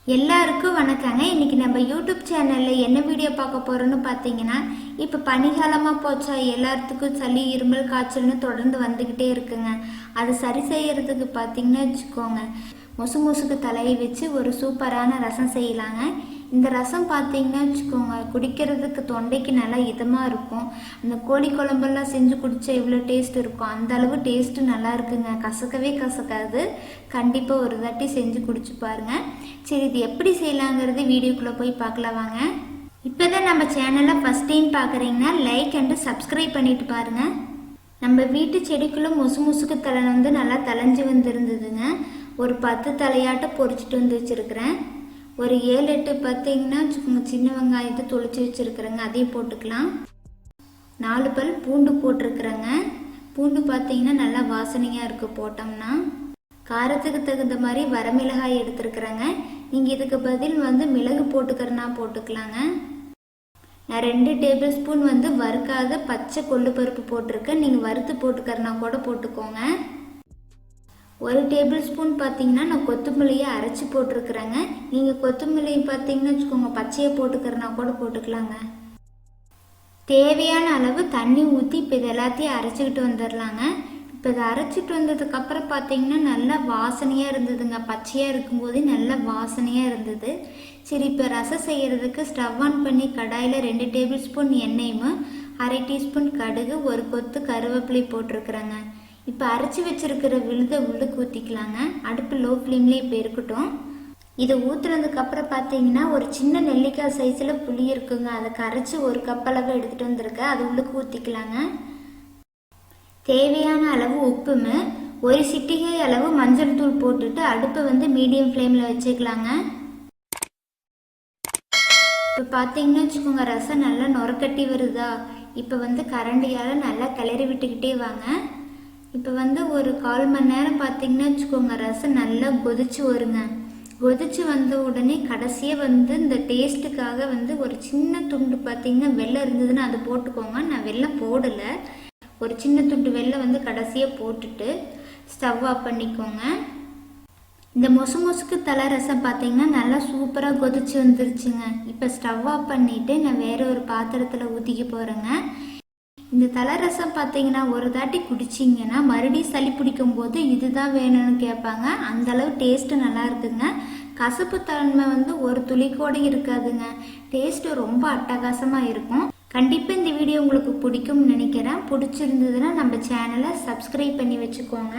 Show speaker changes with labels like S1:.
S1: எல்லாருக்கும் வணக்கங்க. இன்னைக்கு நம்ம யூடியூப் சேனலில் என்ன வீடியோ பார்க்க போகிறோன்னு பார்த்தீங்கன்னா, இப்போ பனிக்காலமாக போச்சா எல்லாத்துக்கும் சளி இருமல் காய்ச்சல்னு தொடர்ந்து வந்துக்கிட்டே இருக்குங்க. அதை சரி செய்யறதுக்கு பார்த்தீங்கன்னா வச்சுக்கோங்க, முசுக்கு தலையை வச்சு ஒரு சூப்பரான ரசம் செய்யலாங்க. இந்த ரசம் பார்த்தீங்கன்னா வச்சுக்கோங்க, குடிக்கிறதுக்கு தொண்டைக்கு நல்லா இதமாக இருக்கும். அந்த கோழி குழம்பெல்லாம் செஞ்சு குடித்தா எவ்வளோ டேஸ்ட் இருக்கும், அந்த அளவு டேஸ்ட்டு நல்லா இருக்குங்க. கசக்கவே கசக்காது. கண்டிப்பாக ஒரு தாட்டி செஞ்சு குடிச்சு பாருங்க. சரி, இது எப்படி செய்யலாங்கிறது வீடியோக்குள்ளே போய் பார்க்கலாம் வாங்க. இப்போ தான் நம்ம சேனலை ஃபஸ்ட் டைம் பார்க்குறீங்கன்னா லைக் அண்டு சப்ஸ்கிரைப் பண்ணிட்டு பாருங்கள். நம்ம வீட்டு செடிக்குள்ளே முசுக்கு தலை நல்லா தலைஞ்சு வந்துருந்ததுங்க. ஒரு 10 தலையாட்ட பொறிச்சிட்டு வந்து வச்சுருக்கிறேன். ஒரு 7-8 பார்த்தீங்கன்னா சின்ன வெங்காயத்தை தொளிச்சு வச்சுருக்குறேங்க, அதையும் போட்டுக்கலாம். 4 பல் பூண்டு போட்டிருக்குறேங்க. பூண்டு பார்த்தீங்கன்னா நல்லா வாசனையாக இருக்குது போட்டோம்னா. காரத்துக்கு தகுந்த மாதிரி வரமிளகாய் எடுத்துருக்குறேங்க. நீங்கள் இதுக்கு பதில் மிளகு போட்டுக்கிறனா போட்டுக்கலாங்க. நான் 2 டேபிள் ஸ்பூன் வறுக்காத பச்சை கொள்ளு பருப்பு போட்டிருக்கேன். நீங்கள் வறுத்து போட்டுக்கிறனா கூட போட்டுக்கோங்க. 1 டேபிள் ஸ்பூன் பார்த்தீங்கன்னா நான் கொத்தமல்லியை அரைச்சி போட்டிருக்கிறேங்க. நீங்கள் கொத்தமல்லி பார்த்தீங்கன்னா வச்சுக்கோங்க, பச்சையை போட்டுக்கிறனா கூட போட்டுக்கலாங்க. தேவையான அளவு தண்ணி ஊற்றி இப்போ இது எல்லாத்தையும் அரைச்சிக்கிட்டு வந்துடலாங்க. இப்போ இதை அரைச்சிட்டு வந்ததுக்கப்புறம் பார்த்தீங்கன்னா நல்லா வாசனையாக இருந்ததுங்க. பச்சையாக இருக்கும்போது நல்லா வாசனையாக இருந்தது. சரி, இப்போ ரசம் செய்கிறதுக்கு ஸ்டவ் ஆன் பண்ணி கடாயில் 2 டேபிள் ஸ்பூன் எண்ணெயும் 1/2 டீஸ்பூன் கடுகு 1 கொத்து கருவேப்பிலை போட்டிருக்குறேங்க. இப்போ அரைச்சி வச்சிருக்கிற விழுதை உள்ளுக்கு ஊற்றிக்கலாங்க. அடுப்பு லோ ஃப்ளேம்லேயே இப்போ இருக்கட்டும். இதை ஊற்றுனதுக்கப்புறம் பார்த்தீங்கன்னா ஒரு சின்ன நெல்லிக்காய் சைஸில் புளி இருக்குங்க. அதை கரைச்சி 1 கப் அளவு எடுத்துகிட்டு வந்திருக்கேன். அது உள்ளுக்கு ஊற்றிக்கலாங்க. தேவையான அளவு உப்புமே 1 சிட்டிகை அளவு மஞ்சள் தூள் போட்டுட்டு அடுப்பை மீடியம் ஃப்ளேமில் வச்சுக்கலாங்க. இப்போ பார்த்தீங்கன்னா வச்சுக்கோங்க, ரசம் நல்லா நுரக்கட்டி வருதா. இப்போ கரண்டியால் நல்லா கிளறி விட்டுக்கிட்டே வாங்க. இப்போ ஒரு 1/4 மணி நேரம் பார்த்தீங்கன்னா வச்சுக்கோங்க, ரசம் நல்லா கொதிச்சு வருங்க. கொதிச்சு வந்த உடனே கடைசியாக இந்த டேஸ்ட்டுக்காக ஒரு சின்ன துண்டு பார்த்தீங்கன்னா வெல்லம் இருந்ததுன்னா அது போட்டுக்கோங்க. நான் வெல்லம் போடலை. ஒரு சின்ன துண்டு வெல்லம் கடைசியாக போட்டுட்டு ஸ்டவ் ஆஃப் பண்ணிக்கோங்க. இந்த முசுக்கு தலை ரசம் பார்த்தீங்கன்னா நல்லா சூப்பராக கொதிச்சு வந்துருச்சுங்க. இப்போ ஸ்டவ் ஆஃப் பண்ணிவிட்டு நான் வேறு ஒரு பாத்திரத்தில் ஊற்றிக்க போகிறேங்க. இந்த தலை ரசம் பார்த்தீங்கன்னா ஒரு தாட்டி குடிச்சிங்கன்னா மறுபடியும் சளி பிடிக்கும் போது இதுதான் வேணும்னு கேட்பாங்க. அந்தளவு டேஸ்ட்டு நல்லா இருக்குங்க. கசப்பு தன்மை ஒரு துளி கூட இருக்காதுங்க. டேஸ்ட்டு ரொம்ப அட்டகாசமாக இருக்கும். கண்டிப்பாக இந்த வீடியோ உங்களுக்கு பிடிக்கும்னு நினைக்கிறேன். பிடிச்சிருந்ததுன்னா நம்ம சேனலை சப்ஸ்கிரைப் பண்ணி வச்சுக்கோங்க.